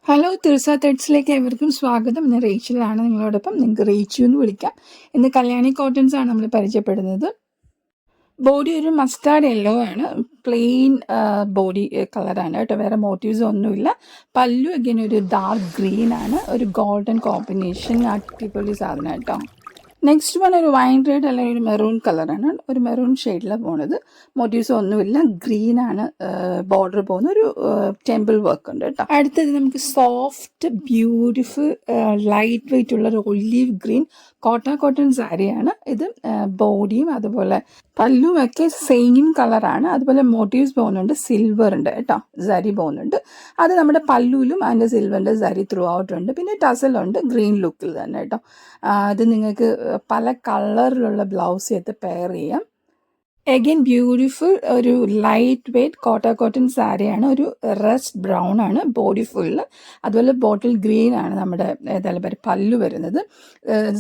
Hello Tirzah തെഡ്സിലേക്ക് ഏവർക്കും സ്വാഗതം. ഇന്ന് റേച്ചിലാണ് നിങ്ങളോടൊപ്പം. നിങ്ങൾക്ക് റേച്ചു എന്ന് വിളിക്കാം. ഇന്ന് കല്യാണി കോട്ടൺസ് ആണ് നമ്മൾ പരിചയപ്പെടുന്നത്. ബോഡി ഒരു മസ്റ്റാർഡ് യെല്ലോ ആണ്. പ്ലെയിൻ ബോഡി കളറാണ് കേട്ടോ, വേറെ മോട്ടീവ്സ് ഒന്നുമില്ല. പല്ലു അഗൈൻ ഒരു ഡാർക്ക് ഗ്രീൻ ആണ്, ഒരു ഗോൾഡൻ കോമ്പിനേഷൻ, അടിപൊളി സാധനം കേട്ടോ. നെക്സ്റ്റ് വൺ ഒരു വൈൻ റെഡ് അല്ലെങ്കിൽ ഒരു മെറൂൺ കളറാണ്, ഒരു മെറൂൺ ഷെയ്ഡിലാണ് പോണത്. മോട്ടീവ്സ് ഒന്നുമില്ല, ഗ്രീൻ ആണ് ബോർഡർ പോകുന്ന ഒരു ടെമ്പിൾ വർക്ക് ഉണ്ട് കേട്ടോ. അടുത്തത് നമുക്ക് സോഫ്റ്റ് ബ്യൂട്ടിഫുൾ ലൈറ്റ് വെയിറ്റ് ഉള്ള ഒരു ഒലീവ് ഗ്രീൻ കോട്ടൺ സാരിയാണ് ഇത്. ബോഡിയും അതുപോലെ പല്ലും ഒക്കെ സെയിം കളറാണ്. അതുപോലെ മോട്ടീവ്സ് പോകുന്നുണ്ട്, സിൽവർ ഉണ്ട് കേട്ടോ, സരി പോകുന്നുണ്ട്. അത് നമ്മുടെ പല്ലുവിലും അതിൻ്റെ സിൽവറിൻ്റെ സരി ത്രൂ ഔട്ട് ഉണ്ട്. പിന്നെ ടസലുണ്ട് ഗ്രീൻ ലുക്കിൽ തന്നെ കേട്ടോ. അത് നിങ്ങൾക്ക് പല കളറിലുള്ള ബ്ലൗസ് ചെയ്ത് പെയർ ചെയ്യാം. എഗെയിൻ ബ്യൂട്ടിഫുൾ ഒരു ലൈറ്റ് വെയ്റ്റ് കോട്ടൺ സാരിയാണ്. ഒരു റസ്റ്റ് ബ്രൗൺ ആണ് ബോഡി ഫുള്ള്. അതുപോലെ ബോട്ടിൽ ഗ്രീൻ ആണ് നമ്മുടെ ഏതായാലും പല്ലു വരുന്നത്.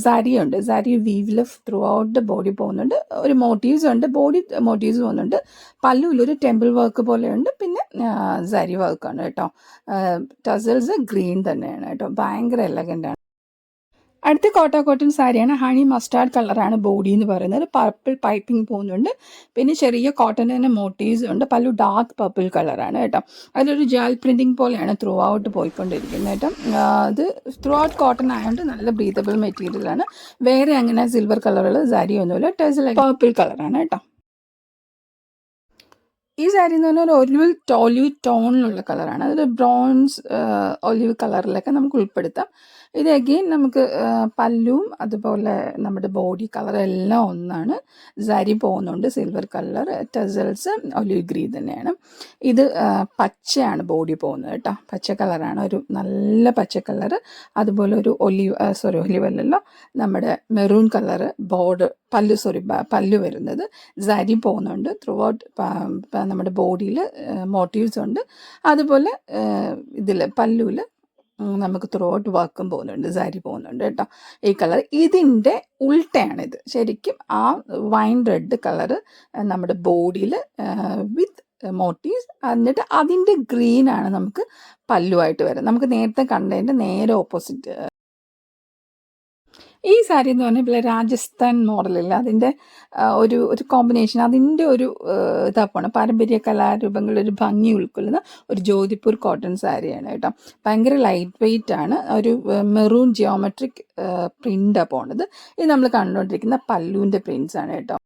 സാരിയുണ്ട്, sari വീവിൽ through out the body പോകുന്നുണ്ട്. ഒരു മോട്ടീവ്സ് ഉണ്ട്, ബോഡി മോട്ടീവ്സ് പോകുന്നുണ്ട്. പല്ലുവിലൊരു ടെമ്പിൾ വർക്ക് പോലെയുണ്ട്. പിന്നെ സാരി വർക്കാണ് കേട്ടോ. ടസൽസ് ഗ്രീൻ തന്നെയാണ് കേട്ടോ, ഭയങ്കര എലഗൻ്റ് ആണ്. അടുത്ത കോട്ടൺ സാരിയാണ്. ഹണി മസ്റ്റാർഡ് കളറാണ് ബോഡി എന്ന് പറയുന്നത്. പർപ്പിൾ പൈപ്പിംഗ് പോകുന്നുണ്ട്. പിന്നെ ചെറിയ കോട്ടൺ തന്നെ മോട്ടീവ്സ് ഉണ്ട്. പല്ലു ഡാർക്ക് പർപ്പിൾ കളറാണ് കേട്ടോ. അതിലൊരു ജാൽ പ്രിൻറ്റിങ് പോലെയാണ് ത്രൂ ഔട്ട് പോയിക്കൊണ്ടിരിക്കുന്നത് കേട്ടോ. അത് ത്രൂ ഔട്ട് കോട്ടൺ ആയതുകൊണ്ട് നല്ല ബ്രീതബിൾ മെറ്റീരിയലാണ്. വേറെ അങ്ങനെ സിൽവർ കളറുള്ള സാരി ഒന്നുമില്ല. ടെസൽ പർപ്പിൾ കളറാണ് കേട്ടോ. ഈ സാരി എന്ന് പറഞ്ഞാൽ ഒരു ഒലിവ് ടോണിലുള്ള കളറാണ്. അതൊരു ബ്രോൺസ് ഒലിവ് കളറിലൊക്കെ നമുക്ക് ഉൾപ്പെടുത്താം. ഇത് അഗെയിൻ നമുക്ക് പല്ലുവും അതുപോലെ നമ്മുടെ ബോഡി കളറെല്ലാം ഒന്നാണ്. സാരി പോകുന്നുണ്ട് silver colour, tassels olive green തന്നെയാണ്. ഇത് പച്ചയാണ് ബോഡി പോകുന്നത് കേട്ടോ, പച്ച കളറാണ്, ഒരു നല്ല പച്ച കളർ. അതുപോലെ ഒരു ഒലിവ് അല്ലല്ലോ, നമ്മുടെ മെറൂൺ കളറ് ബോർഡർ പല്ലു വരുന്നത്. സാരി പോകുന്നുണ്ട് ത്രൂ ഔട്ട് നമ്മുടെ ബോഡിയിൽ മോട്ടീവ്സ് ഉണ്ട്. അതുപോലെ ഇതിൽ പല്ലുവിൽ നമുക്ക് ത്രൂ ഔട്ട് വർക്കും പോകുന്നുണ്ട്, സാരി പോകുന്നുണ്ട് കേട്ടോ. ഈ കളർ ഇതിൻ്റെ ഉൾട്ടയാണിത്. ശരിക്കും ആ വൈൻ റെഡ് കളറ് നമ്മുടെ ബോഡിയിൽ വിത്ത് മോട്ടീവ്സ്, എന്നിട്ട് അതിൻ്റെ ഗ്രീനാണ് നമുക്ക് പല്ലുവായിട്ട് വരുന്നത്. നമുക്ക് നേരത്തെ കണ്ടതിൻ്റെ നേരെ ഓപ്പോസിറ്റ്. ഈ സാരി എന്ന് പറഞ്ഞാൽ രാജസ്ഥാൻ മോഡലില്ല, അതിൻ്റെ ഒരു കോമ്പിനേഷൻ, അതിൻ്റെ ഒരു ഇതാപ്പാണ് പാരമ്പര്യ കലാരൂപങ്ങളുടെ ഒരു ഭംഗി ഉൾക്കൊള്ളുന്ന ഒരു ജോധ്പൂർ കോട്ടൺ സാരിയാണ് കേട്ടോ. ഭയങ്കര ലൈറ്റ് വെയ്റ്റ് ആണ്. ഒരു മെറൂൺ ജിയോമെട്രിക് പ്രിൻ്റാണ് പോണത്. ഇത് നമ്മൾ കണ്ടുകൊണ്ടിരിക്കുന്ന പല്ലുവിൻ്റെ പ്രിൻസ് ആണ് കേട്ടോ.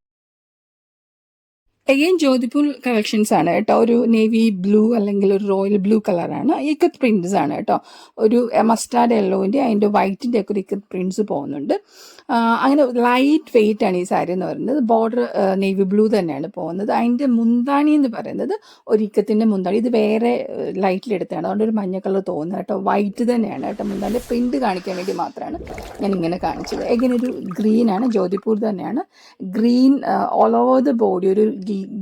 എഗെയിൻ ജോധ്പൂർ കളക്ഷൻസ് ആണ് കേട്ടോ. ഒരു നേവി ബ്ലൂ അല്ലെങ്കിൽ ഒരു റോയൽ ബ്ലൂ കളറാണ്. ഇക്കത്ത് പ്രിൻറ്റ്സ് ആണ് കേട്ടോ. ഒരു മസ്റ്റാർഡ് യെല്ലോവിൻ്റെ അതിൻ്റെ വൈറ്റിൻ്റെ ഒക്കെ ഒരു ഇക്കത്ത് പ്രിൻറ്റ്സ് പോകുന്നുണ്ട്. അങ്ങനെ ലൈറ്റ് വെയിറ്റ് ആണ് ഈ സാരി എന്ന് പറയുന്നത്. ബോർഡർ നേവി ബ്ലൂ തന്നെയാണ് പോകുന്നത്. അതിൻ്റെ മുന്താണി എന്ന് പറയുന്നത് ഒരു ഇക്കത്തിൻ്റെ മുന്താണി. ഇത് വേറെ ലൈറ്റിലെടുത്താണ്, അതുകൊണ്ട് ഒരു മഞ്ഞ കളർ തോന്നുന്നത് കേട്ടോ. വൈറ്റ് തന്നെയാണ് കേട്ടോ. മുന്താൻ്റെ പ്രിൻറ്റ് കാണിക്കാൻ വേണ്ടി മാത്രമാണ് ഞാൻ ഇങ്ങനെ കാണിച്ചത്. എഗെയിൻ ഒരു ഗ്രീനാണ്, ജോധ്പൂർ തന്നെയാണ്. Green all over the body ഒരു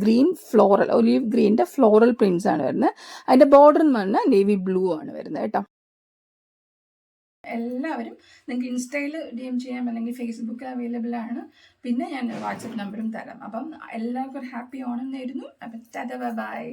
ഗ്രീൻ ഫ്ലോറൽ, ഒലീവ് ഗ്രീൻ്റെ ഫ്ലോറൽ പ്രിൻറ്റ്സ് ആണ് വരുന്നത്. അതിൻ്റെ ബോർഡർ എന്ന് പറഞ്ഞാൽ നേവി ബ്ലൂ ആണ് വരുന്നത് കേട്ടോ. എല്ലാവരും നിങ്ങൾക്ക് ഇൻസ്റ്റയിൽ DM ചെയ്യാം, അല്ലെങ്കിൽ ഫേസ്ബുക്കിൽ അവൈലബിൾ ആണ്. പിന്നെ ഞാൻ വാട്സപ്പ് നമ്പറും തരാം. അപ്പം എല്ലാവർക്കും ഒരു ഹാപ്പി ഓണം നേരുന്നു. അപ്പം ടാറ്റാ ബൈ.